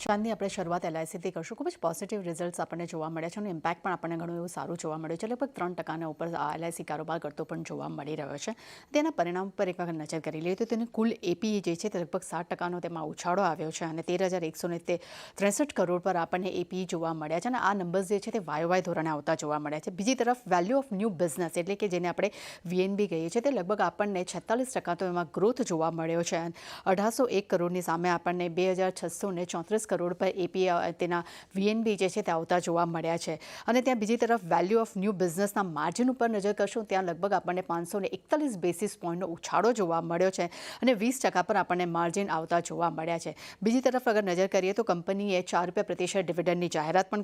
આજની આપણે શરૂઆત એલઆઈસીથી કરશું. ખૂબ જ પોઝિટિવ રિઝલ્ટ્સ આપણને જોવા મળ્યા છે અને ઇમ્પેક્ટ પણ આપણને ઘણું એવું સારું જોવા મળ્યું છે. લગભગ 3% ઉપર એલઆઈસી કારોબાર કરતો પણ જોવા મળી રહ્યો છે. તેના પરિણામ પર એક વખત નજર કરી લઈએ તો તેની કુલ એપીઈ જે છે તે લગભગ 7%નો તેમાં ઉછાળો આવ્યો છે અને 13,163 કરોડ પર આપણને એપીઈ જોવા મળ્યા છે અને આ નંબર્સ જે છે તે વાય ધોરણે આવતા જોવા મળ્યા છે. બીજી તરફ વેલ્યુ ઓફ ન્યૂ બિઝનેસ એટલે કે જેને આપણે વીએનબી કહીએ છીએ તે લગભગ આપણને 46% તો એમાં ગ્રોથ જોવા મળ્યો છે. 1801 કરોડની સામે આપણને 2,634 કરોડ પર એપી તેના વીએનબી જે છે તે આવતા જોવા મળ્યા છે. અને ત્યાં બીજી તરફ વેલ્યુ ઓફ ન્યૂ બિઝનેસના માર્જિન ઉપર નજર કરશું ત્યાં લગભગ આપણને 541 બેસિસ પોઈન્ટનો ઉછાળો જોવા મળ્યો છે અને 20% પર આપણને માર્જિન આવતા જોવા મળ્યા છે. બીજી તરફ અગર નજર કરીએ તો કંપનીએ ₹4 ડિવિડન્ડની જાહેરાત પણ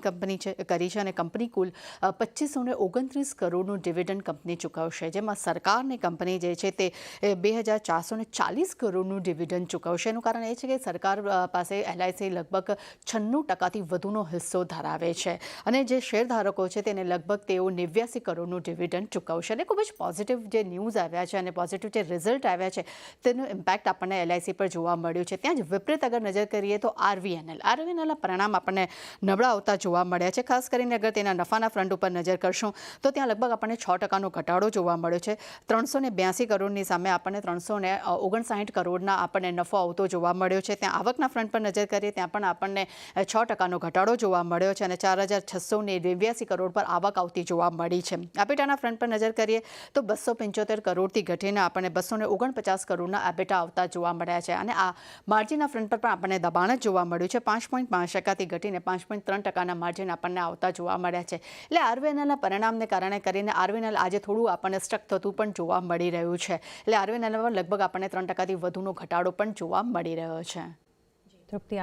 કરી છે અને કંપની કુલ 2,529 કરોડનું ડિવિડન્ડ કંપની ચૂકવશે, જેમાં સરકારની કંપની જે છે તે 2,440 કરોડનું ડિવિડન્ડ ચૂકવશે. એનું કારણ એ છે કે સરકાર પાસે એલઆઈસી લગભગ 96%થી વધુનો હિસ્સો ધરાવે છે અને જે શેરધારકો છે તેને લગભગ તેઓ 89 કરોડનું ડિવિડન્ડ ચૂકવશે. અને ખૂબ જ પોઝિટિવ જે ન્યૂઝ આવ્યા છે અને પોઝિટિવ જે રિઝલ્ટ આવ્યા છે તેનું ઇમ્પેક્ટ આપણને એલઆઈસી પર જોવા મળ્યું છે. ત્યાં જ વિપરીત અગર નજર કરીએ તો આરવીએનએલના પરિણામ આપણને નબળા આવતા જોવા મળ્યા છે. ખાસ કરીને અગર તેના નફાના ફ્રન્ટ ઉપર નજર કરશું તો ત્યાં લગભગ આપણને 6%નો ઘટાડો જોવા મળ્યો છે. 382 કરોડની સામે આપણને 359 કરોડના આપણને નફો આવતો જોવા મળ્યો છે. ત્યાં આવકના ફ્રન્ટ પર નજર કરીએ ત્યાં પણ આપણને 6%નો ઘટાડો જોવા મળ્યો છે અને 4,689 કરોડ પર આવક આવતી જોવા મળી છે. એબિટાના ફ્રન્ટ પર નજર કરીએ તો 275 કરોડથી ઘટીને આપણને 249 કરોડના એબિટા આવતા જોવા મળ્યા છે અને આ માર્જિનના ફ્રન્ટ પર પણ આપણને દબાણ જ જોવા મળ્યું છે. 5.5%થી ઘટીને 5.3%ના માર્જિન આપણને આવતા જોવા મળ્યા છે. એટલે આરવીએનએલના પરિણામને કારણે કરીને આરવીએનએલ આજે થોડું આપણને સ્ટક થતું પણ જોવા મળી રહ્યું છે. એટલે આરવીએનએલમાં લગભગ આપણને 3%થી વધુનો ઘટાડો પણ જોવા મળી રહ્યો છે. તૃપ્તિ